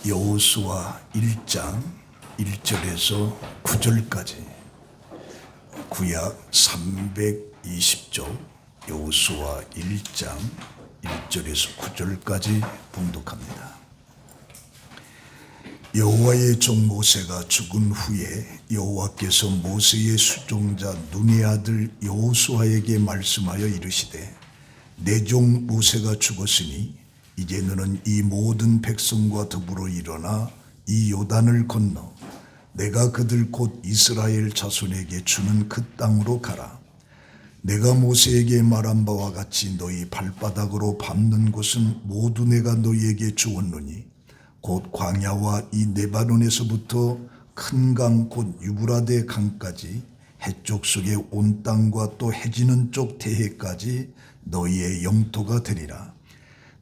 여호수아 1장 1절에서 9절까지 구약 320쪽 여호수아 1장 1절에서 9절까지 봉독합니다. 여호와의 종 모세가 죽은 후에 여호와께서 모세의 수종자 눈의 아들 여호수아에게 말씀하여 이르시되 내 종 모세가 죽었으니 이제 너는 이 모든 백성과 더불어 일어나 이 요단을 건너 내가 그들 곧 이스라엘 자손에게 주는 그 땅으로 가라. 내가 모세에게 말한 바와 같이 너희 발바닥으로 밟는 곳은 모두 내가 너희에게 주었노니 곧 광야와 이 레바논에서부터 큰 강 곧 유브라데 강까지 해쪽 속의 온 땅과 또 해지는 쪽 대해까지 너희의 영토가 되리라.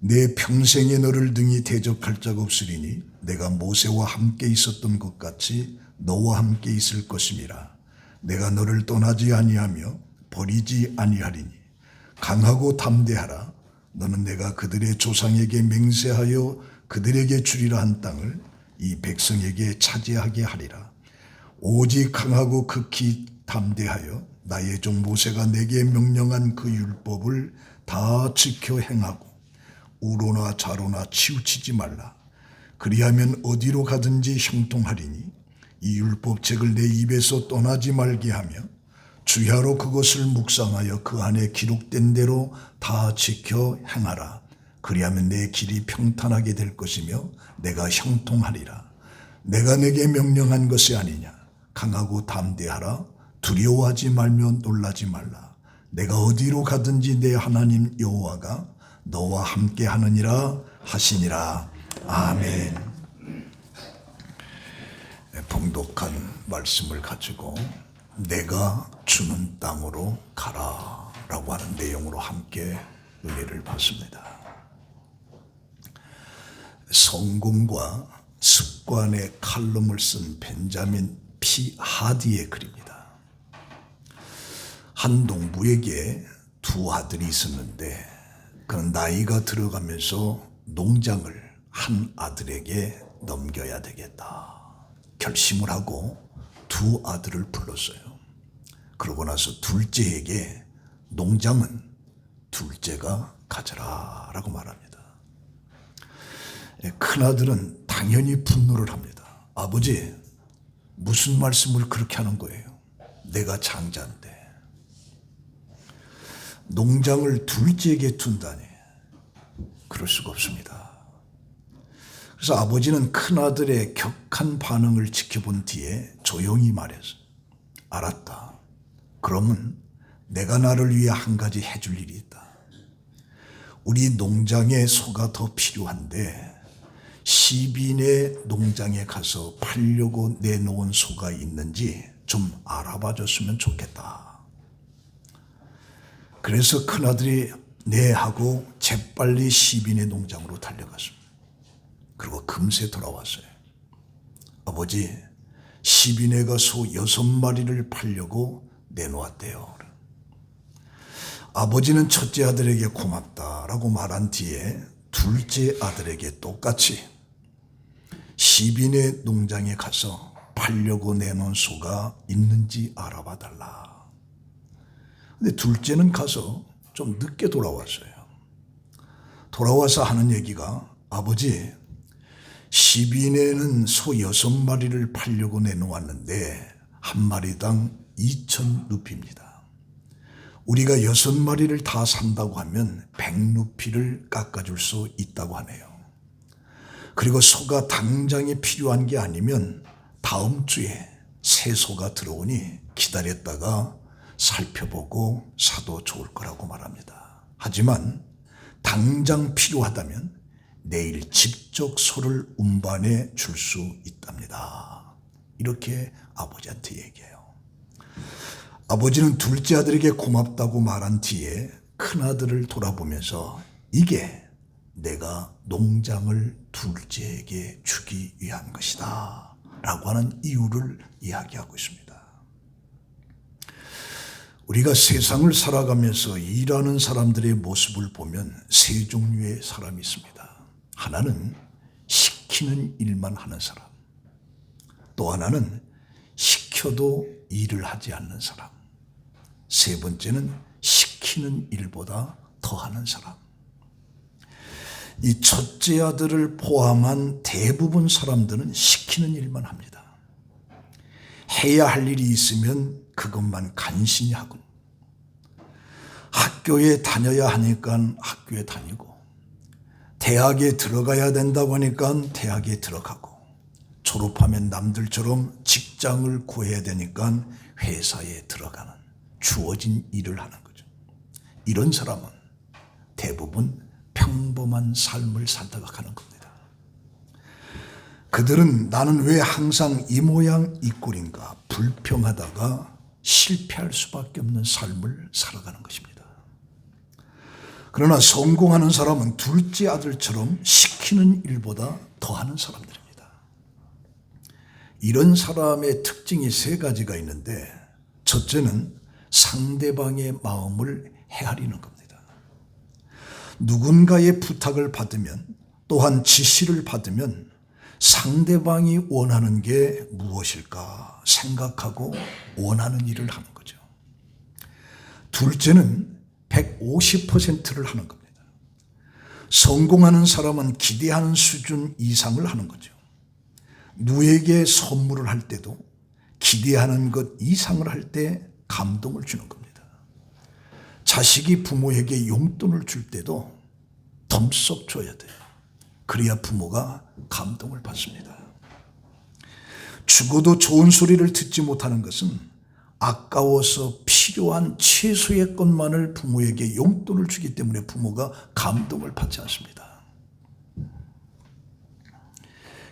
내 평생에 너를 등이 대적할 자가 없으리니 내가 모세와 함께 있었던 것 같이 너와 함께 있을 것임이라. 내가 너를 떠나지 아니하며 버리지 아니하리니 강하고 담대하라. 너는 내가 그들의 조상에게 맹세하여 그들에게 주리라 한 땅을 이 백성에게 차지하게 하리라. 오직 강하고 극히 담대하여 나의 종 모세가 내게 명령한 그 율법을 다 지켜 행하고 우로나 좌로나 치우치지 말라. 그리하면 어디로 가든지 형통하리니 이 율법책을 내 입에서 떠나지 말게 하며 주야로 그것을 묵상하여 그 안에 기록된 대로 다 지켜 행하라. 그리하면 내 길이 평탄하게 될 것이며 내가 형통하리라. 내가 내게 명령한 것이 아니냐. 강하고 담대하라. 두려워하지 말며 놀라지 말라. 내가 어디로 가든지 내 하나님 여호와가 너와 함께 하느니라 하시니라. 아멘. 봉독한 말씀을 가지고 내가 주는 땅으로 가라 라고 하는 내용으로 함께 은혜를 받습니다. 성공과 습관의 칼럼을 쓴 벤자민 P. 하디의 글입니다. 한 농부에게 두 아들이 있었는데 그 나이가 들어가면서 농장을 한 아들에게 넘겨야 되겠다 결심을 하고 두 아들을 불렀어요. 그러고 나서 둘째에게 농장은 둘째가 가져라 라고 말합니다. 큰아들은 당연히 분노를 합니다. 아버지, 무슨 말씀을 그렇게 하는 거예요? 내가 장자인데 농장을 둘째에게 둔다니 그럴 수가 없습니다. 그래서 아버지는 큰아들의 격한 반응을 지켜본 뒤에 조용히 말했어요. 알았다. 그러면 내가 나를 위해 한 가지 해줄 일이 있다. 우리 농장에 소가 더 필요한데 시빈의 농장에 가서 팔려고 내놓은 소가 있는지 좀 알아봐 줬으면 좋겠다. 그래서 큰아들이 네 하고 재빨리 시빈의 농장으로 달려갔습니다. 그리고 금세 돌아왔어요. 아버지, 시빈애가 소 6마리를 팔려고 내놓았대요. 아버지는 첫째 아들에게 고맙다라고 말한 뒤에 둘째 아들에게 똑같이 시빈의 농장에 가서 팔려고 내놓은 소가 있는지 알아봐 달라. 근데 둘째는 가서 좀 늦게 돌아왔어요. 돌아와서 하는 얘기가 아버지, 시빈에는 소 6마리를 팔려고 내놓았는데 한 마리당 2,000루피입니다. 우리가 6마리를 다 산다고 하면 100루피를 깎아줄 수 있다고 하네요. 그리고 소가 당장에 필요한 게 아니면 다음 주에 새 소가 들어오니 기다렸다가 살펴보고 사도 좋을 거라고 말합니다. 하지만 당장 필요하다면 내일 직접 소를 운반해 줄 수 있답니다. 이렇게 아버지한테 얘기해요. 아버지는 둘째 아들에게 고맙다고 말한 뒤에 큰아들을 돌아보면서 이게 내가 농장을 둘째에게 주기 위한 것이다 라고 하는 이유를 이야기하고 있습니다. 우리가 세상을 살아가면서 일하는 사람들의 모습을 보면 세 종류의 사람이 있습니다. 하나는 시키는 일만 하는 사람. 또 하나는 시켜도 일을 하지 않는 사람. 세 번째는 시키는 일보다 더하는 사람. 이 첫째 아들을 포함한 대부분 사람들은 시키는 일만 합니다. 해야 할 일이 있으면 그것만 간신히 하고, 학교에 다녀야 하니까 학교에 다니고, 대학에 들어가야 된다고 하니까 대학에 들어가고, 졸업하면 남들처럼 직장을 구해야 되니까 회사에 들어가는 주어진 일을 하는 거죠. 이런 사람은 대부분 평범한 삶을 살다가 가는 겁니다. 그들은 나는 왜 항상 이 모양 이 꼴인가 불평하다가 실패할 수밖에 없는 삶을 살아가는 것입니다. 그러나 성공하는 사람은 둘째 아들처럼 시키는 일보다 더하는 사람들입니다. 이런 사람의 특징이 세 가지가 있는데, 첫째는 상대방의 마음을 헤아리는 겁니다. 누군가의 부탁을 받으면, 또한 지시를 받으면 상대방이 원하는 게 무엇일까 생각하고 원하는 일을 하는 거죠. 둘째는 150%를 하는 겁니다. 성공하는 사람은 기대하는 수준 이상을 하는 거죠. 누에게 선물을 할 때도 기대하는 것 이상을 할 때 감동을 주는 겁니다. 자식이 부모에게 용돈을 줄 때도 덤썩 줘야 돼요. 그래야 부모가 감동을 받습니다. 죽어도 좋은 소리를 듣지 못하는 것은 아까워서 필요한 최소의 것만을 부모에게 용돈을 주기 때문에 부모가 감동을 받지 않습니다.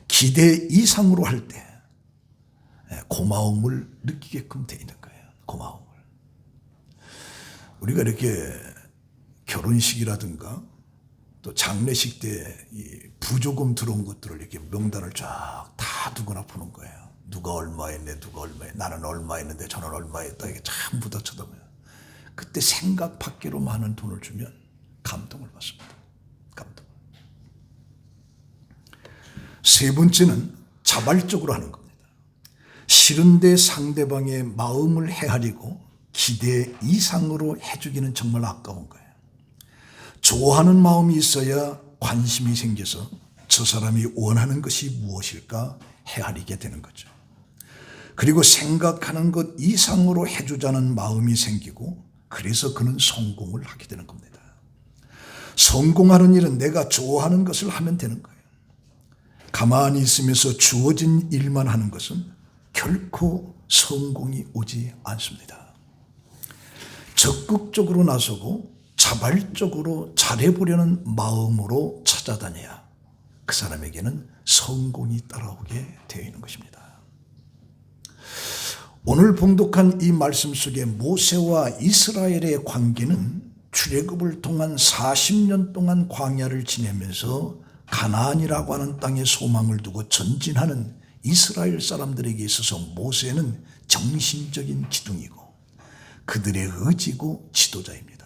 기대 이상으로 할 때 고마움을 느끼게끔 되어 있는 거예요. 고마움을. 우리가 이렇게 결혼식이라든가 또 장례식 때 이 부조금 들어온 것들을 이렇게 명단을 쫙 다 두거나 보는 거예요. 누가 얼마 했네, 누가 얼마 했네, 나는 얼마 했는데 저는 얼마 했다, 이게 전부 다 쳐다봐요. 그때 생각 밖으로 많은 돈을 주면 감동을 받습니다. 감동. 세 번째는 자발적으로 하는 겁니다. 싫은데 상대방의 마음을 헤아리고 기대 이상으로 해주기는 정말 아까운 거예요. 좋아하는 마음이 있어야 관심이 생겨서 저 사람이 원하는 것이 무엇일까 헤아리게 되는 거죠. 그리고 생각하는 것 이상으로 해주자는 마음이 생기고, 그래서 그는 성공을 하게 되는 겁니다. 성공하는 일은 내가 좋아하는 것을 하면 되는 거예요. 가만히 있으면서 주어진 일만 하는 것은 결코 성공이 오지 않습니다. 적극적으로 나서고 자발적으로 잘해보려는 마음으로 찾아다녀야 그 사람에게는 성공이 따라오게 되어 있는 것입니다. 오늘 봉독한 이 말씀 속에 모세와 이스라엘의 관계는 출애굽을 통한 40년 동안 광야를 지내면서 가나안이라고 하는 땅에 소망을 두고 전진하는 이스라엘 사람들에게 있어서 모세는 정신적인 기둥이고 그들의 의지고 지도자입니다.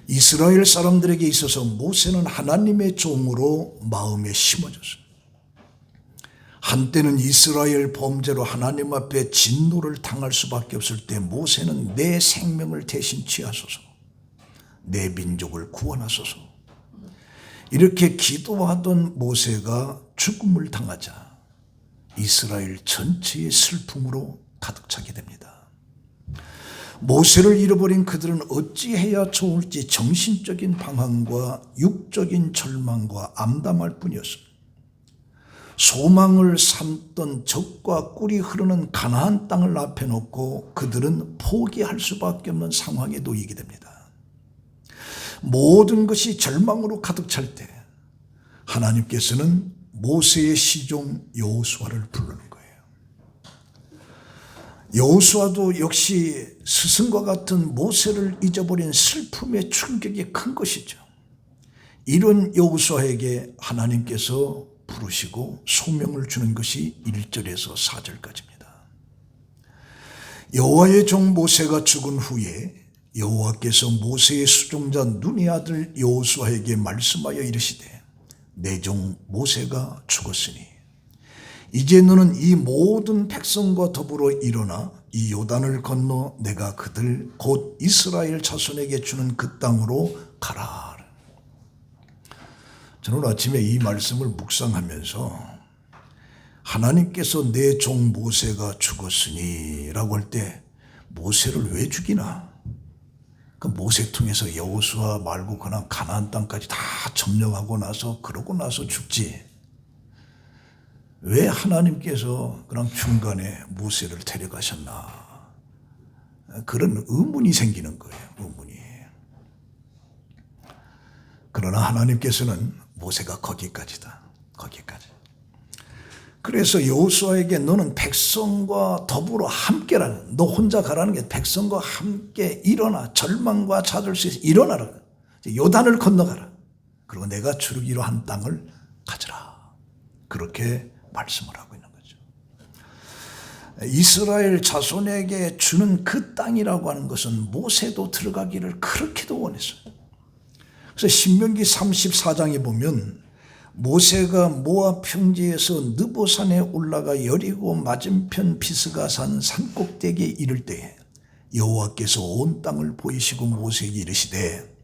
이스라엘 사람들에게 있어서 모세는 하나님의 종으로 마음에 심어졌습니다. 한때는 이스라엘 범죄로 하나님 앞에 진노를 당할 수밖에 없을 때 모세는 내 생명을 대신 취하소서, 내 민족을 구원하소서, 이렇게 기도하던 모세가 죽음을 당하자 이스라엘 전체의 슬픔으로 가득 차게 됩니다. 모세를 잃어버린 그들은 어찌해야 좋을지 정신적인 방황과 육적인 절망과 암담할 뿐이었습니다. 소망을 삼던 적과 꿀이 흐르는 가나안 땅을 앞에 놓고 그들은 포기할 수밖에 없는 상황에 놓이게 됩니다. 모든 것이 절망으로 가득 찰 때 하나님께서는 모세의 시종 여호수아를 부르는 거예요. 여호수아도 역시 스승과 같은 모세를 잊어버린 슬픔의 충격이 큰 것이죠. 이런 여호수아에게 하나님께서 부르시고 소명을 주는 것이 1절에서 4절까지입니다. 여호와의 종 모세가 죽은 후에 여호와께서 모세의 수종자 눈의 아들 여호수아에게 말씀하여 이르시되 내 종 모세가 죽었으니 이제 너는 이 모든 백성과 더불어 일어나 이 요단을 건너 내가 그들 곧 이스라엘 자손에게 주는 그 땅으로 가라. 저는 아침에 이 말씀을 묵상하면서 하나님께서 내 종 모세가 죽었으니 라고 할 때 모세를 왜 죽이나? 그 모세 통해서 여호수아 말고 그냥 가나안 땅까지 다 점령하고 나서 그러고 나서 죽지. 왜 하나님께서 그냥 중간에 모세를 데려가셨나? 그런 의문이 생기는 거예요. 의문이. 그러나 하나님께서는 모세가 거기까지다. 거기까지. 그래서 여호수아에게 너는 백성과 더불어 함께라는, 너 혼자 가라는 게 백성과 함께 일어나, 절망과 자존심에서 일어나라. 요단을 건너가라. 그리고 내가 주기로 한 땅을 가져라. 그렇게 말씀을 하고 있는 거죠. 이스라엘 자손에게 주는 그 땅이라고 하는 것은 모세도 들어가기를 그렇게도 원했어요. 그래서 신명기 34장에 보면 모세가 모압 평지에서 느보산에 올라가 여리고 맞은편 비스가산 산꼭대기에 이를 때에 여호와께서 온 땅을 보이시고 모세에게 이르시되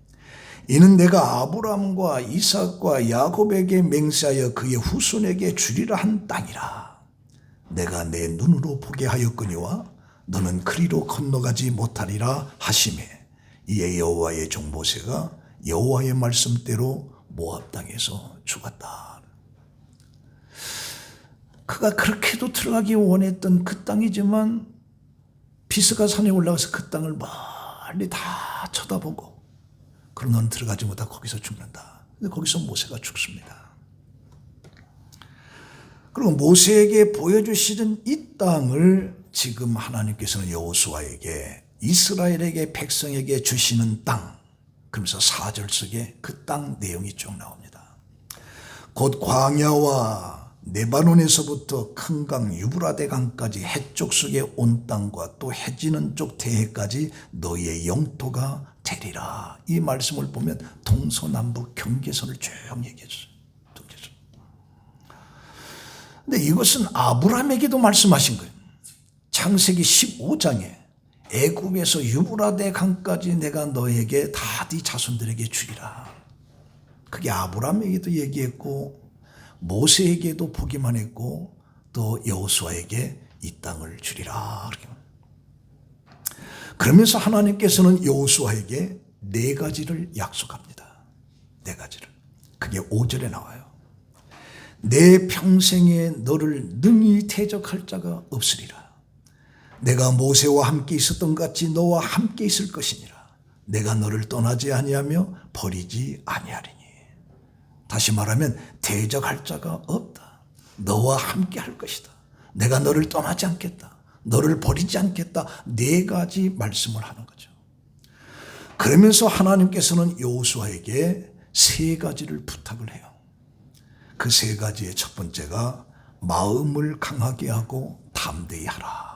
이는 내가 아브라함과 이삭과 야곱에게 맹세하여 그의 후손에게 주리라 한 땅이라. 내가 내 눈으로 보게 하였거니와 너는 그리로 건너가지 못하리라 하시매 이에 여호와의 종 모세가 여호와의 말씀대로 모압 땅에서 죽었다. 그가 그렇게도 들어가기 원했던 그 땅이지만 비스가 산에 올라가서 그 땅을 멀리 다 쳐다보고 그럼 넌 들어가지 못하고 거기서 죽는다. 근데 거기서 모세가 죽습니다. 그리고 모세에게 보여주시는 이 땅을 지금 하나님께서는 여호수아에게 이스라엘에게 백성에게 주시는 땅, 그러면서 4절 속에 그 땅 내용이 쭉 나옵니다. 곧 광야와 네바논에서부터 큰 강 유브라데 강까지 해쪽 속에 온 땅과 또 해지는 쪽 대해까지 너희의 영토가 되리라. 이 말씀을 보면 동서남북 경계선을 쭉 얘기해 줬어요. 근데 이것은 아브라함에게도 말씀하신 거예요. 창세기 15장에 애굽에서 유브라데 강까지 내가 너에게 다 네 자손들에게 주리라. 그게 아브라함에게도 얘기했고 모세에게도 보기만 했고 또 여호수아에게 이 땅을 주리라. 그러면서 하나님께서는 여호수아에게 4가지를 약속합니다. 4가지를. 그게 5절에 나와요. 내 평생에 너를 능히 대적할 자가 없으리라. 내가 모세와 함께 있었던 것 같이 너와 함께 있을 것이니라. 내가 너를 떠나지 아니하며 버리지 아니하리니. 다시 말하면 대적할 자가 없다. 너와 함께 할 것이다. 내가 너를 떠나지 않겠다. 너를 버리지 않겠다. 4가지 말씀을 하는 거죠. 그러면서 하나님께서는 여호수아에게 3가지를 부탁을 해요. 그 3가지의 첫 번째가 마음을 강하게 하고 담대히 하라.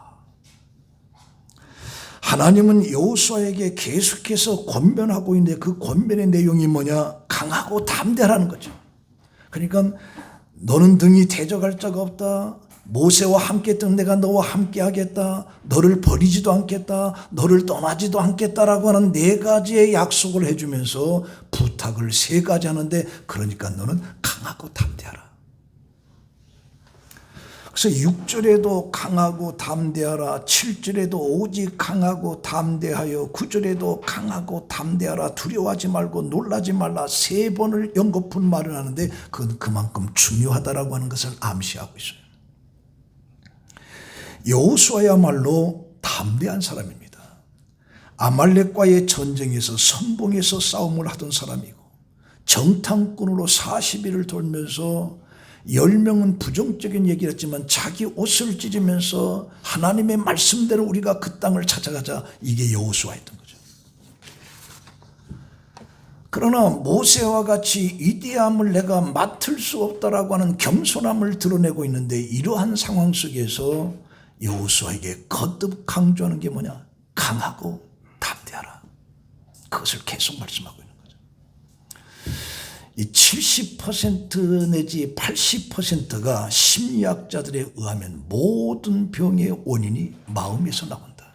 하나님은 여호수아에게 계속해서 권면하고 있는데 그 권면의 내용이 뭐냐? 강하고 담대하라는 거죠. 그러니까 너는 등이 대적할 자가 없다. 모세와 함께 했던 내가 너와 함께 하겠다. 너를 버리지도 않겠다. 너를 떠나지도 않겠다라고 하는 4가지의 약속을 해주면서 부탁을 3가지 하는데 그러니까 너는 강하고 담대하라. 그래서 6절에도 강하고 담대하라, 7절에도 오직 강하고 담대하여, 9절에도 강하고 담대하라, 두려워하지 말고 놀라지 말라 3번을 연거푸 말을 하는데 그건 그만큼 중요하다라고 하는 것을 암시하고 있어요. 여호수아야말로 담대한 사람입니다. 아말렉과의 전쟁에서 선봉에서 싸움을 하던 사람이고 정탐꾼으로 40일을 돌면서 10명은 부정적인 얘기를 했지만 자기 옷을 찢으면서 하나님의 말씀대로 우리가 그 땅을 찾아가자, 이게 여호수아였던 거죠. 그러나 모세와 같이 위대함을 내가 맡을 수 없다라고 하는 겸손함을 드러내고 있는데 이러한 상황 속에서 여호수아에게 거듭 강조하는 게 뭐냐? 강하고 담대하라. 그것을 계속 말씀하고 있는 거죠. 이 70% 내지 80%가 심리학자들에 의하면 모든 병의 원인이 마음에서 나온다.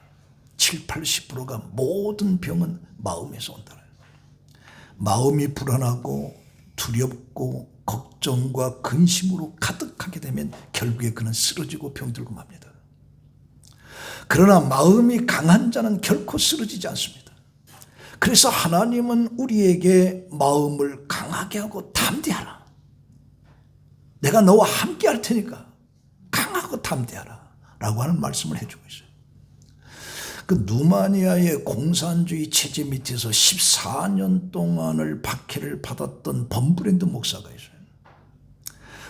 7, 80%가 모든 병은 마음에서 온다. 마음이 불안하고 두렵고 걱정과 근심으로 가득하게 되면 결국에 그는 쓰러지고 병들고 맙니다. 그러나 마음이 강한 자는 결코 쓰러지지 않습니다. 그래서 하나님은 우리에게 마음을 강하게 하고 담대하라. 내가 너와 함께 할 테니까 강하고 담대하라 라고 하는 말씀을 해주고 있어요. 그 누마니아의 공산주의 체제 밑에서 14년 동안을 박해를 받았던 범브랜드 목사가 있어요.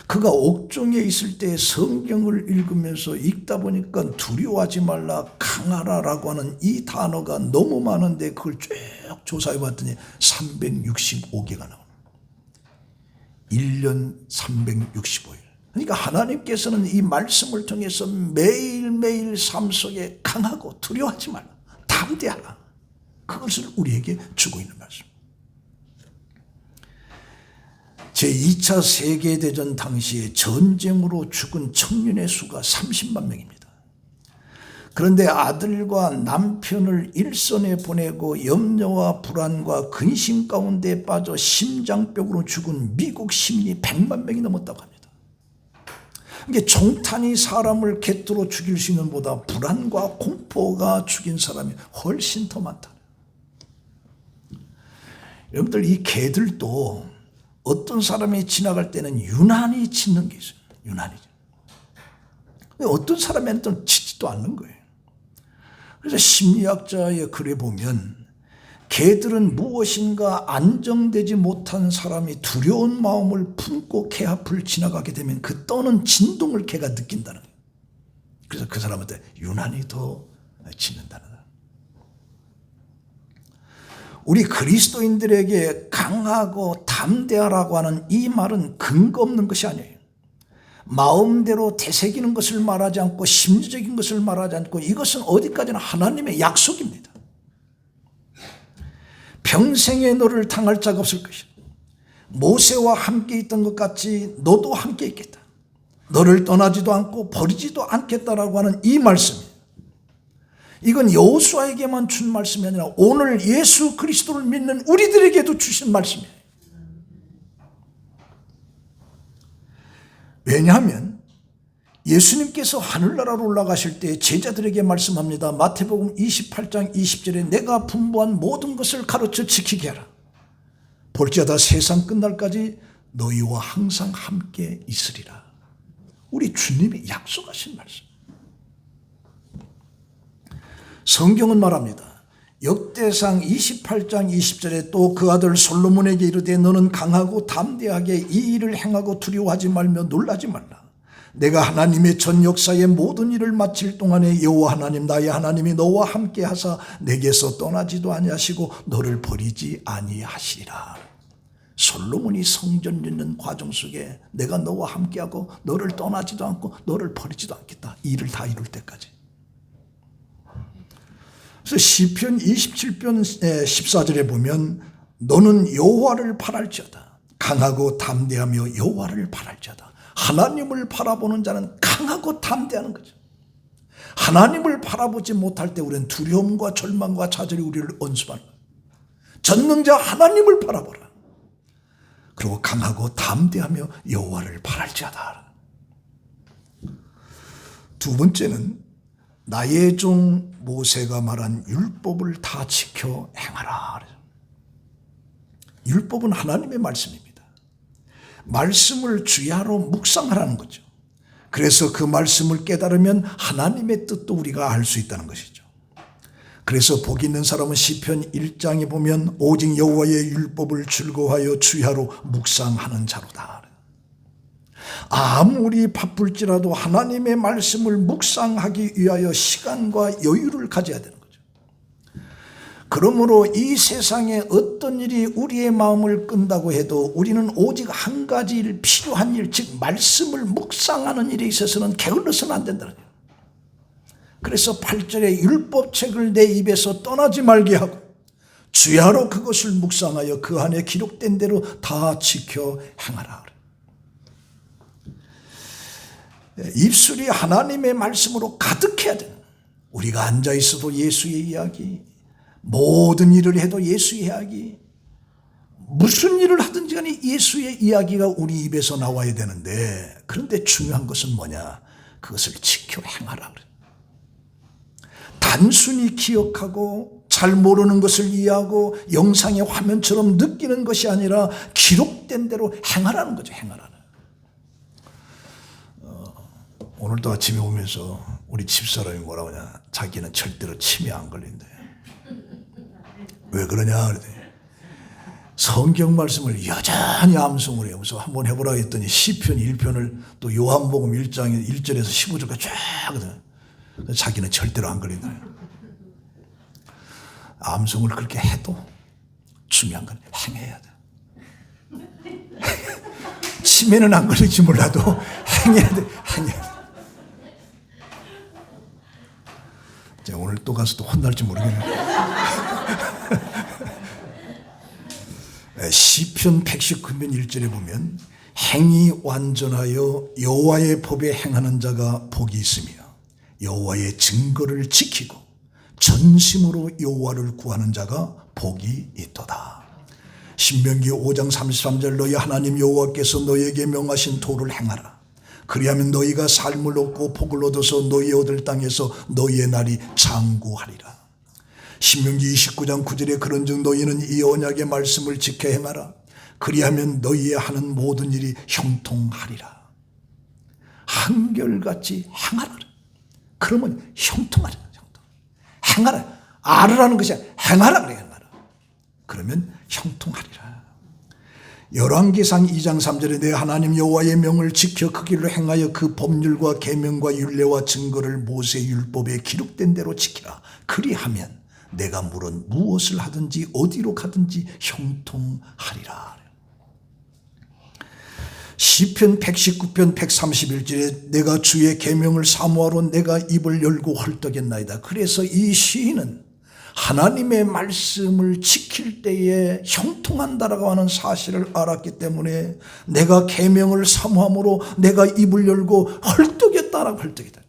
그가 옥중에 있을 때 성경을 읽으면서 읽다 보니까 두려워하지 말라, 강하라라고 하는 이 단어가 너무 많은데 그걸 쭉 조사해 봤더니 365개가 나옵니다. 1년 365일. 그러니까 하나님께서는 이 말씀을 통해서 매일매일 삶 속에 강하고 두려워하지 말라, 담대하라, 그것을 우리에게 주고 있는 말씀. 제2차 세계대전 당시에 전쟁으로 죽은 청년의 수가 30만 명입니다. 그런데 아들과 남편을 일선에 보내고 염려와 불안과 근심 가운데 빠져 심장병으로 죽은 미국 시민이 100만 명이 넘었다고 합니다. 이게 총탄이 사람을 객도로 죽일 수 있는 보다 불안과 공포가 죽인 사람이 훨씬 더 많다. 여러분들, 이 개들도 어떤 사람이 지나갈 때는 유난히 짖는 게 있어요. 유난히. 어떤 사람한테는 짖지도 않는 거예요. 그래서 심리학자의 글에 보면 개들은 무엇인가 안정되지 못한 사람이 두려운 마음을 품고 개 앞을 지나가게 되면 그 떠는 진동을 개가 느낀다는 거예요. 그래서 그 사람한테 유난히 더 짖는다는 거예요. 우리 그리스도인들에게 강하고 담대하라고 하는 이 말은 근거 없는 것이 아니에요. 마음대로 되새기는 것을 말하지 않고 심리적인 것을 말하지 않고 이것은 어디까지나 하나님의 약속입니다. 평생에 너를 당할 자가 없을 것이다. 모세와 함께 있던 것 같이 너도 함께 있겠다. 너를 떠나지도 않고 버리지도 않겠다라고 하는 이 말씀이에요. 이건 여호수아에게만 준 말씀이 아니라 오늘 예수 그리스도를 믿는 우리들에게도 주신 말씀이에요. 왜냐하면 예수님께서 하늘나라로 올라가실 때 제자들에게 말씀합니다. 마태복음 28장 20절에 내가 분부한 모든 것을 가르쳐 지키게 하라. 볼지어다 세상 끝날까지 너희와 항상 함께 있으리라. 우리 주님이 약속하신 말씀. 성경은 말합니다. 역대상 28장 20절에 또 그 아들 솔로몬에게 이르되 너는 강하고 담대하게 이 일을 행하고 두려워하지 말며 놀라지 말라. 내가 하나님의 전 역사의 모든 일을 마칠 동안에 여호와 하나님 나의 하나님이 너와 함께 하사 내게서 떠나지도 아니하시고 너를 버리지 아니하시리라. 솔로몬이 성전 짓는 과정 속에 내가 너와 함께하고 너를 떠나지도 않고 너를 버리지도 않겠다. 이 일을 다 이룰 때까지. 그래서 시편 27편 14절에 보면 너는 여호와를 바랄지어다. 강하고 담대하며 여호와를 바랄지어다. 하나님을 바라보는 자는 강하고 담대하는 거죠. 하나님을 바라보지 못할 때 우리는 두려움과 절망과 좌절이 우리를 언습하는 거예요. 전능자 하나님을 바라보라. 그리고 강하고 담대하며 여호와를 바랄지어다. 두 번째는 나의 종 모세가 말한 율법을 다 지켜 행하라. 율법은 하나님의 말씀입니다. 말씀을 주야로 묵상하라는 거죠. 그래서 그 말씀을 깨달으면 하나님의 뜻도 우리가 알 수 있다는 것이죠. 그래서 복 있는 사람은 시편 1장에 보면 오직 여호와의 율법을 즐거워하여 주야로 묵상하는 자로다. 아무리 바쁠지라도 하나님의 말씀을 묵상하기 위하여 시간과 여유를 가져야 되는 거죠. 그러므로 이 세상에 어떤 일이 우리의 마음을 끈다고 해도 우리는 오직 한 가지 일, 필요한 일, 즉 말씀을 묵상하는 일에 있어서는 게을러서는 안 된다는 거예요. 그래서 8절에 율법책을 내 입에서 떠나지 말게 하고 주야로 그것을 묵상하여 그 안에 기록된 대로 다 지켜 행하라. 입술이 하나님의 말씀으로 가득해야 되는, 우리가 앉아있어도 예수의 이야기, 모든 일을 해도 예수의 이야기, 무슨 일을 하든지 간에 예수의 이야기가 우리 입에서 나와야 되는데, 그런데 중요한 것은 뭐냐? 그것을 지켜 행하라. 단순히 기억하고 잘 모르는 것을 이해하고 영상의 화면처럼 느끼는 것이 아니라 기록된 대로 행하라는 거죠. 행하라는. 오늘도 아침에 오면서 우리 집사람이 뭐라고 하냐, 자기는 절대로 치매 안 걸린대. 왜 그러냐 그랬더니 성경 말씀을 여전히 암송을 해요. 그래서 한번 해보라 했더니 시편 1편을 또 요한복음 1장에 1절에서 15절까지 쫙 하거든. 자기는 절대로 안 걸린다. 암송을 그렇게 해도 중요한 건 행해야 돼. 치매는 안 걸릴지 몰라도 행해야 돼. 행해야 돼. 제가 오늘 또 가서 또 혼날지 모르겠네. 시편 119편 1절에 보면 행이 완전하여 여호와의 법에 행하는 자가 복이 있으며 여호와의 증거를 지키고 전심으로 여호와를 구하는 자가 복이 있도다. 신명기 5장 33절 너희 하나님 여호와께서 너희에게 명하신 도를 행하라. 그리하면 너희가 삶을 얻고 복을 얻어서 너희 얻을 땅에서 너희의 날이 장구하리라. 신명기 29장 9절에 그런즉 너희는 이 언약의 말씀을 지켜 행하라. 그리하면 너희의 하는 모든 일이 형통하리라. 한결같이 행하라. 그러면 형통하리라. 행하라. 알으라는 것이 아니라 행하라 그래. 행하라. 그러면 형통하리라. 열왕기상 2장 3절에 내 하나님 여호와의 명을 지켜 그 길로 행하여 그 법률과 계명과 율례와 증거를 모세 율법에 기록된 대로 지키라. 그리하면 내가 물은 무엇을 하든지 어디로 가든지 형통하리라. 시편 119편 131절에 내가 주의 계명을 사모하러 내가 입을 열고 헐떡였나이다. 그래서 이 시인은 하나님의 말씀을 지킬 때에 형통한다라고 하는 사실을 알았기 때문에 내가 계명을 사모함으로 내가 입을 열고 헐떡였다라고 헐떡이다.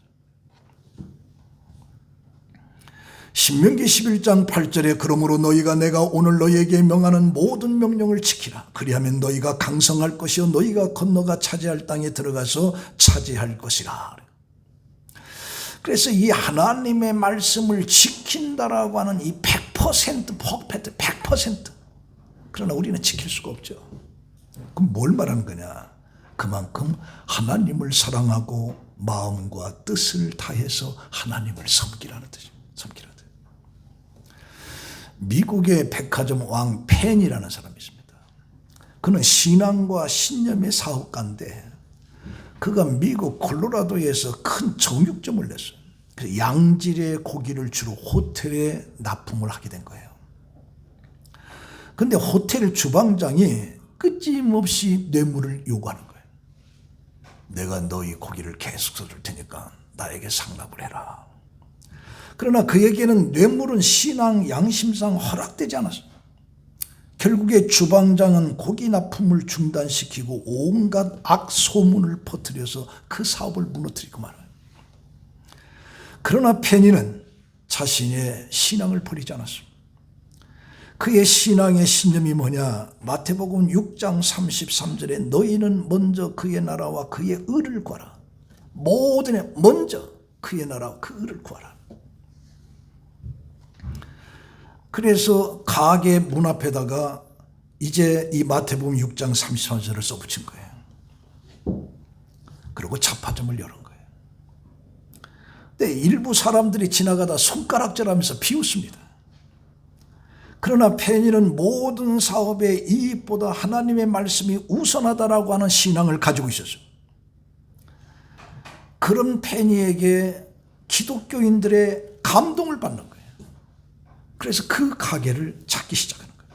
신명기 11장 8절에 그러므로 너희가 내가 오늘 너희에게 명하는 모든 명령을 지키라. 그리하면 너희가 강성할 것이요 너희가 건너가 차지할 땅에 들어가서 차지할 것이라. 그래서 이 하나님의 말씀을 지킨다라고 하는 이 100% 퍼펙트 100%. 그러나 우리는 지킬 수가 없죠. 그럼 뭘 말하는 거냐? 그만큼 하나님을 사랑하고 마음과 뜻을 다해서 하나님을 섬기라는 뜻입니다. 섬기라는 뜻. 미국의 백화점 왕 펜이라는 사람이 있습니다. 그는 신앙과 신념의 사업가인데 그가 미국 콜로라도에서 큰 정육점을 냈어요. 그래서 양질의 고기를 주로 호텔에 납품을 하게 된 거예요. 그런데 호텔 주방장이 끊임없이 뇌물을 요구하는 거예요. 내가 너희 고기를 계속 써줄 테니까 나에게 상납을 해라. 그러나 그에게는 뇌물은 신앙 양심상 허락되지 않았어요. 결국에 주방장은 고기 납품을 중단시키고 온갖 악소문을 퍼뜨려서 그 사업을 무너뜨리고 말아요. 그러나 페니는 자신의 신앙을 버리지 않았습니다. 그의 신앙의 신념이 뭐냐? 마태복음 6장 33절에 너희는 먼저 그의 나라와 그의 의를 구하라. 모든 먼저 그의 나라와 그 의를 구하라. 그래서 가게 문 앞에다가 이제 이 마태복음 6장 33절을 써붙인 거예요. 그리고 잡화점을 열은 거예요. 근데 일부 사람들이 지나가다 손가락질하면서 비웃습니다. 그러나 페니는 모든 사업의 이익보다 하나님의 말씀이 우선하다라고 하는 신앙을 가지고 있었어요. 그런 페니에게 기독교인들의 감동을 받는 거예요. 그래서 그 가게를 찾기 시작하는 거예요.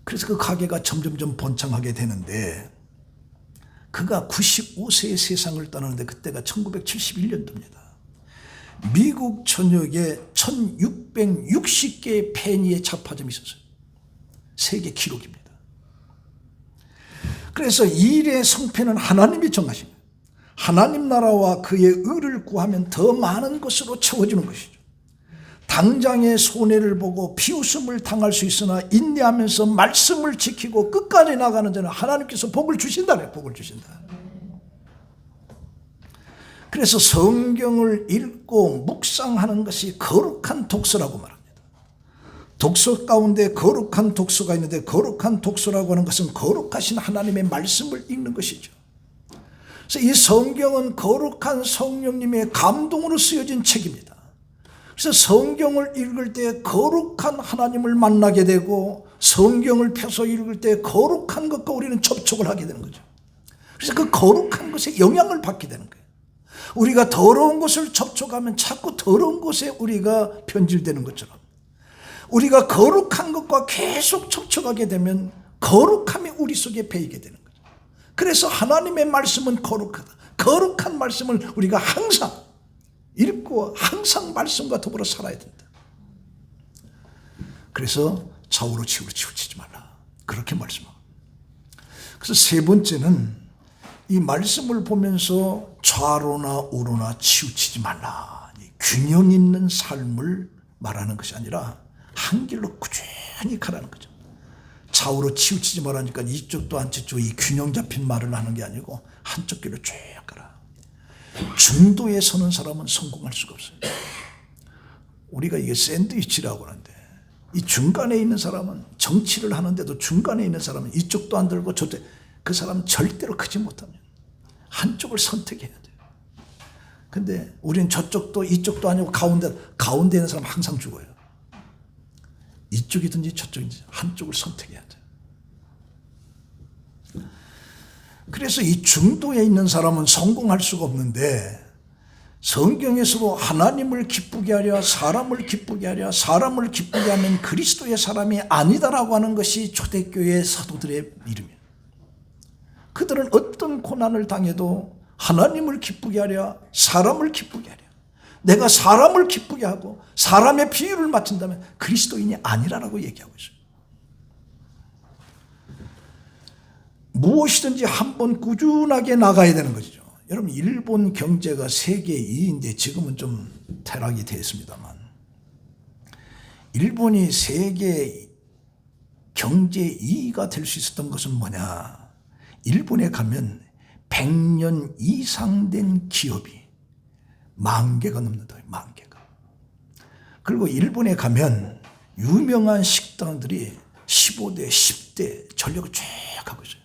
그래서 그 가게가 점점점 번창하게 되는데 그가 95세의 세상을 떠나는데 그때가 1971년도입니다. 미국 전역에 1660개의 페니의 잡화점이 있었어요. 세계 기록입니다. 그래서 일의 성패는 하나님이 정하십니다. 하나님 나라와 그의 의를 구하면 더 많은 것으로 채워지는 것이죠. 당장의 손해를 보고 비웃음을 당할 수 있으나 인내하면서 말씀을 지키고 끝까지 나가는 자는 하나님께서 복을 주신다네. 복을 주신다. 그래서 성경을 읽고 묵상하는 것이 거룩한 독서라고 말합니다. 독서 가운데 거룩한 독서가 있는데, 거룩한 독서라고 하는 것은 거룩하신 하나님의 말씀을 읽는 것이죠. 그래서 이 성경은 거룩한 성령님의 감동으로 쓰여진 책입니다. 그래서 성경을 읽을 때 거룩한 하나님을 만나게 되고, 성경을 펴서 읽을 때 거룩한 것과 우리는 접촉을 하게 되는 거죠. 그래서 그 거룩한 것에 영향을 받게 되는 거예요. 우리가 더러운 것을 접촉하면 자꾸 더러운 것에 우리가 변질되는 것처럼, 우리가 거룩한 것과 계속 접촉하게 되면 거룩함이 우리 속에 배이게 되는 거죠. 그래서 하나님의 말씀은 거룩하다. 거룩한 말씀을 우리가 항상 읽고 항상 말씀과 더불어 살아야 된다. 그래서 좌우로 치우치지 말라. 그렇게 말씀하고. 그래서 세 번째는 이 말씀을 보면서 좌로나 우로나 치우치지 말라. 균형 있는 삶을 말하는 것이 아니라 한 길로 꾸준히 가라는 거죠. 좌우로 치우치지 말라니까 이쪽도 안쪽도 이 균형 잡힌 말을 하는 게 아니고 한쪽 길로 쭉 가라. 중도에 서는 사람은 성공할 수가 없어요. 우리가 이게 샌드위치라고 하는데, 이 중간에 있는 사람은 정치를 하는데도 중간에 있는 사람은 이쪽도 안 들고 저쪽, 그 사람은 절대로 크지 못하면 한쪽을 선택해야 돼요. 근데 우리는 저쪽도 이쪽도 아니고 가운데 있는 사람 항상 죽어요. 이쪽이든지 저쪽이든지 한쪽을 선택해야 돼요. 그래서 이 중도에 있는 사람은 성공할 수가 없는데, 성경에서도 하나님을 기쁘게 하랴 사람을 기쁘게 하랴 사람을 기쁘게 하면 그리스도의 사람이 아니다라고 하는 것이 초대교회 사도들의 이름이에요. 그들은 어떤 고난을 당해도 하나님을 기쁘게 하랴 사람을 기쁘게 하랴, 내가 사람을 기쁘게 하고 사람의 비유를 맞춘다면 그리스도인이 아니라고 얘기하고 있어요. 무엇이든지 한번 꾸준하게 나가야 되는 것이죠. 여러분, 일본 경제가 세계 2위인데 지금은 좀 퇴락이 됐습니다만, 일본이 세계 경제 2위가 될 수 있었던 것은 뭐냐? 일본에 가면 100년 이상 된 기업이 10,000개가 넘는다. 10,000개가. 그리고 일본에 가면 유명한 식당들이 15대, 10대 전력을 쫙 하고 있어요.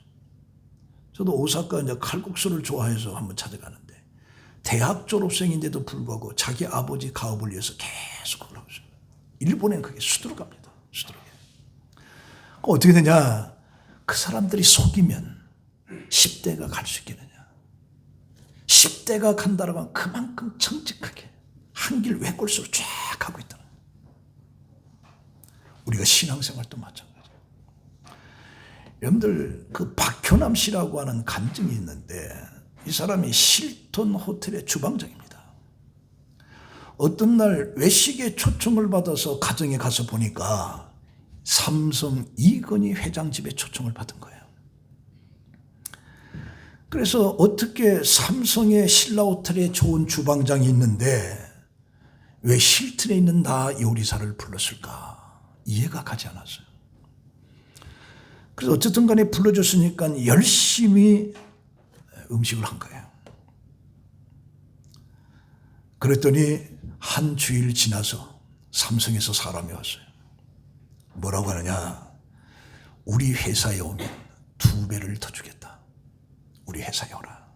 저도 오사카 이제 칼국수를 좋아해서 한번 찾아가는데, 대학 졸업생인데도 불구하고 자기 아버지 가업을 위해서 계속 그걸 하고 있어요. 일본에는 그게 수두룩합니다. 수두룩해. 어떻게 되냐? 그 사람들이 속이면 10대가 갈 수 있겠느냐? 10대가 간다라고 하면 그만큼 정직하게 한 길 외골수로 쫙 가고 있다. 우리가 신앙생활도 마찬가지예요. 여러분들, 그 박효남 씨라고 하는 간증이 있는데, 이 사람이 실톤 호텔의 주방장입니다. 어떤 날 외식의 초청을 받아서 가정에 가서 보니까 삼성 이건희 회장 집에 초청을 받은 거예요. 그래서 어떻게 삼성의 신라 호텔에 좋은 주방장이 있는데 왜 힐튼에 있는 나 요리사를 불렀을까? 이해가 가지 않았어요. 그래서 어쨌든 간에 불러줬으니까 열심히 음식을 한 거예요. 그랬더니 한 주일 지나서 삼성에서 사람이 왔어요. 뭐라고 하느냐? 우리 회사에 오면 2배를 더 주겠다. 우리 회사에 오라.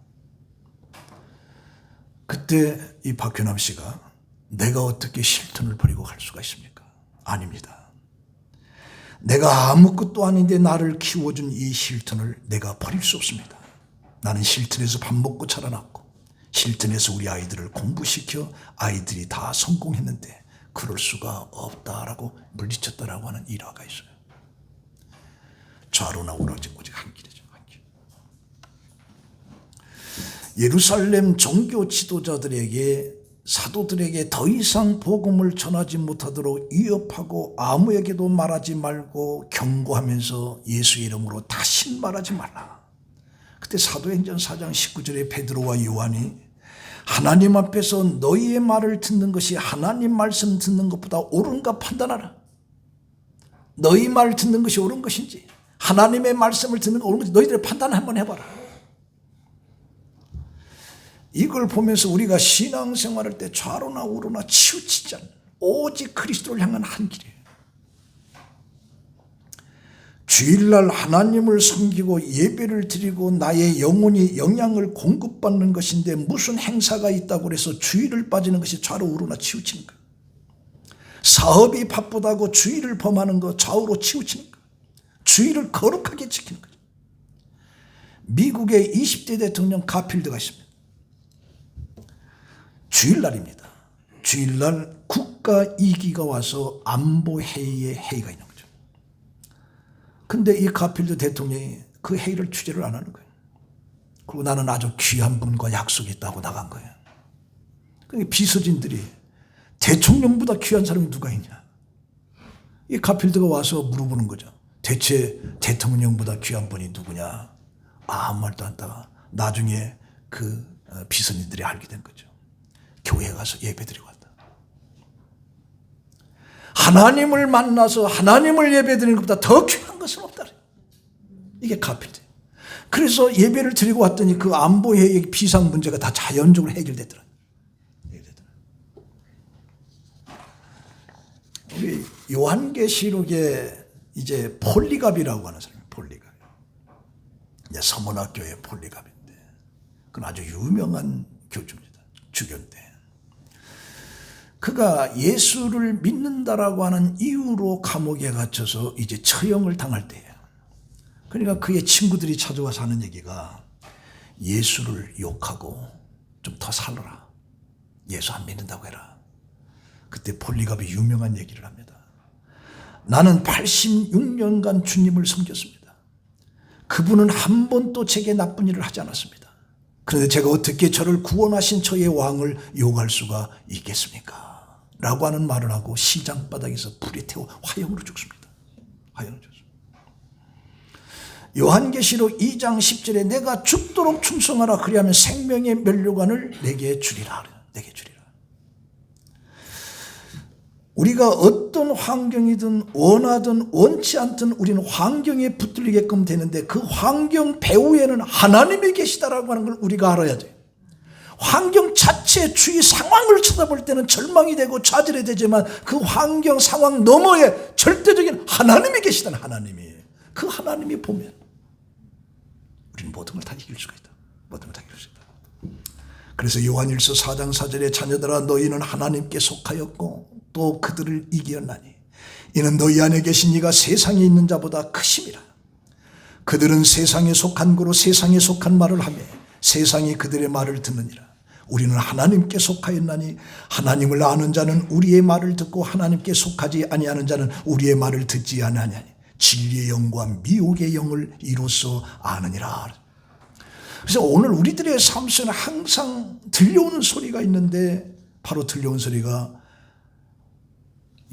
그때 이 박효남 씨가 내가 어떻게 힐튼을 버리고 갈 수가 있습니까? 아닙니다. 내가 아무것도 아닌데 나를 키워준 이 힐튼을 내가 버릴 수 없습니다. 나는 힐튼에서 밥 먹고 자라났고 힐튼에서 우리 아이들을 공부시켜 아이들이 다 성공했는데 그럴 수가 없다라고 물리쳤다라고 하는 일화가 있어요. 좌로나 우로나 오직 한 길이죠. 한 길. 예루살렘 종교 지도자들에게 사도들에게 더 이상 복음을 전하지 못하도록 위협하고 아무에게도 말하지 말고 경고하면서 예수 이름으로 다신 말하지 말라. 그때 사도행전 4장 19절에 베드로와 요한이 하나님 앞에서 너희의 말을 듣는 것이 하나님 말씀 듣는 것보다 옳은가 판단하라. 너희 말 듣는 것이 옳은 것인지 하나님의 말씀을 듣는 거 옳은 것인지 너희들의 판단 한번 해봐라. 이걸 보면서 우리가 신앙생활할 때 좌로나 우로나 치우치지 않는 오직 그리스도를 향한 한 길이에요. 주일날 하나님을 섬기고 예배를 드리고 나의 영혼이 영양을 공급받는 것인데 무슨 행사가 있다고 해서 주일을 빠지는 것이 좌로 우로나 치우치는 거예요. 사업이 바쁘다고 주일을 범하는 거 좌우로 치우치는 거예요. 주일을 거룩하게 지키는 거죠. 미국의 20대 대통령 가필드가 있습니다. 주일날입니다. 주일날 국가 2기가 와서 안보회의에 회의가 있는 거죠. 근데 이 가필드 대통령이 그 회의를 주재를 안 하는 거예요. 그리고 나는 아주 귀한 분과 약속이 있다고 나간 거예요. 그러니까 비서진들이 대통령보다 귀한 사람이 누가 있냐. 이 가필드가 와서 물어보는 거죠. 대체 대통령보다 귀한 분이 누구냐. 아무 말도 안 하다가 나중에 그 비서진들이 알게 된 거죠. 교회에 가서 예배드리고 왔다. 하나님을 만나서 하나님을 예배드리는 것보다 더 귀한 것은 없다. 이게 가필드. 그래서 예배를 드리고 왔더니 그 안보회의 비상 문제가 다 자연적으로 해결되더라. 우리 요한계시록에 이제 폴리갑이라고 하는 사람이 폴리갑. 이제 서문학교의 폴리갑인데 그건 아주 유명한 교주입니다. 주교인데. 그가 예수를 믿는다라고 하는 이유로 감옥에 갇혀서 이제 처형을 당할 때예요. 그러니까 그의 친구들이 찾아와서 하는 얘기가 예수를 욕하고 좀 더 살아라. 예수 안 믿는다고 해라. 그때 폴리갑이 유명한 얘기를 합니다. 나는 86년간 주님을 섬겼습니다. 그분은 한 번도 제게 나쁜 일을 하지 않았습니다. 그런데 제가 어떻게 저를 구원하신 저의 왕을 욕할 수가 있겠습니까? 라고 하는 말을 하고 시장 바닥에서 불에 태워 화형으로 죽습니다. 화형으로 죽습니다. 요한계시록 2장 10절에 내가 죽도록 충성하라. 그리하면 생명의 면류관을 내게 주리라. 내게 주리라. 우리가 어떤 환경이든 원하든 원치 않든 우리는 환경에 붙들리게끔 되는데 그 환경 배후에는 하나님이 계시다라고 하는 걸 우리가 알아야 돼요. 환경 자체 주위 상황을 쳐다볼 때는 절망이 되고 좌절이 되지만 그 환경 상황 너머에 절대적인 하나님이 계시다는 하나님이. 그 하나님이 보면 우리는 모든 걸 다 이길 수가 있다. 모든 걸 다 이길 수 있다. 그래서 요한일서 4장 4절에 자녀들아 너희는 하나님께 속하였고 또 그들을 이기었나니 이는 너희 안에 계신 이가 세상에 있는 자보다 크심이라. 그들은 세상에 속한 거로 세상에 속한 말을 하며 세상이 그들의 말을 듣느니라. 우리는 하나님께 속하였나니 하나님을 아는 자는 우리의 말을 듣고 하나님께 속하지 아니하는 자는 우리의 말을 듣지 아니하니 진리의 영과 미혹의 영을 이로써 아느니라. 그래서 오늘 우리들의 삶 속에는 항상 들려오는 소리가 있는데 바로 들려온 소리가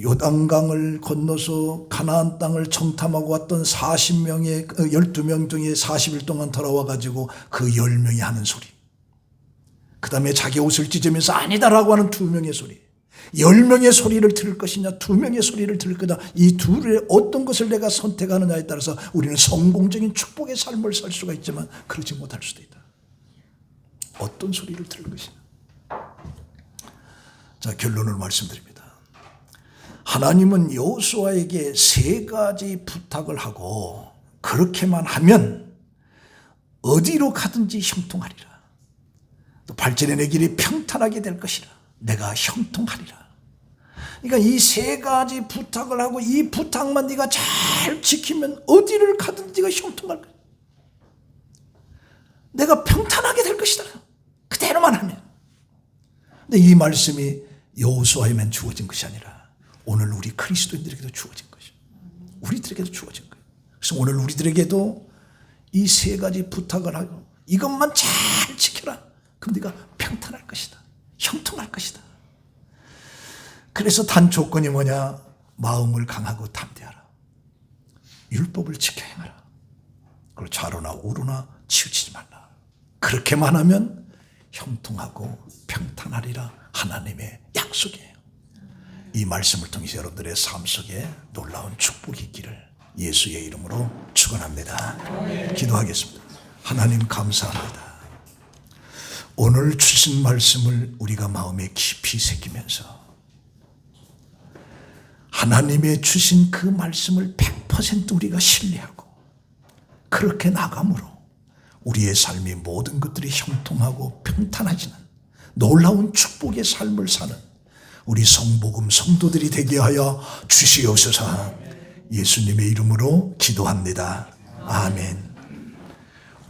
요단강을 건너서 가나안 땅을 정탐하고 왔던 40명의 12명 중에 40일 동안 돌아와 가지고 그 10명이 하는 소리. 그 다음에 자기 옷을 찢으면서 아니다라고 하는 2명의 소리. 10명의 소리를 들을 것이냐 2명의 소리를 들을 거냐. 이 둘의 어떤 것을 내가 선택하느냐에 따라서 우리는 성공적인 축복의 삶을 살 수가 있지만 그러지 못할 수도 있다. 어떤 소리를 들을 것이냐. 자, 결론을 말씀드립니다. 하나님은 여호수아에게 3가지 부탁을 하고 그렇게만 하면 어디로 가든지 형통하리라. 또 발전의 내 길이 평탄하게 될 것이라. 내가 형통하리라. 그러니까 이 3가지 부탁을 하고 이 부탁만 네가 잘 지키면 어디를 가든지 네가 형통할 거야. 내가 평탄하게 될 것이다. 그대로만 하면. 근데 이 말씀이 여호수아에만 주어진 것이 아니라 오늘 우리 그리스도인들에게도 주어진 것이에요. 우리들에게도 주어진 거예요. 그래서 오늘 우리들에게도 이 3가지 부탁을 하고 이것만 잘 지켜라. 그럼 네가 평탄할 것이다. 형통할 것이다. 그래서 단 조건이 뭐냐? 마음을 강하고 담대하라. 율법을 지켜 행하라. 그리고 좌로나 우로나 치우치지 말라. 그렇게만 하면 형통하고 평탄하리라. 하나님의 약속이에요. 이 말씀을 통해서 여러분들의 삶 속에 놀라운 축복이 있기를 예수의 이름으로 축원합니다. 기도하겠습니다. 하나님 감사합니다. 오늘 주신 말씀을 우리가 마음에 깊이 새기면서 하나님의 주신 그 말씀을 100% 우리가 신뢰하고 그렇게 나감으로 우리의 삶의 모든 것들이 형통하고 평탄해지는 놀라운 축복의 삶을 사는 우리 성복음 성도들이 되게 하여 주시옵소서. 예수님의 이름으로 기도합니다. 아멘.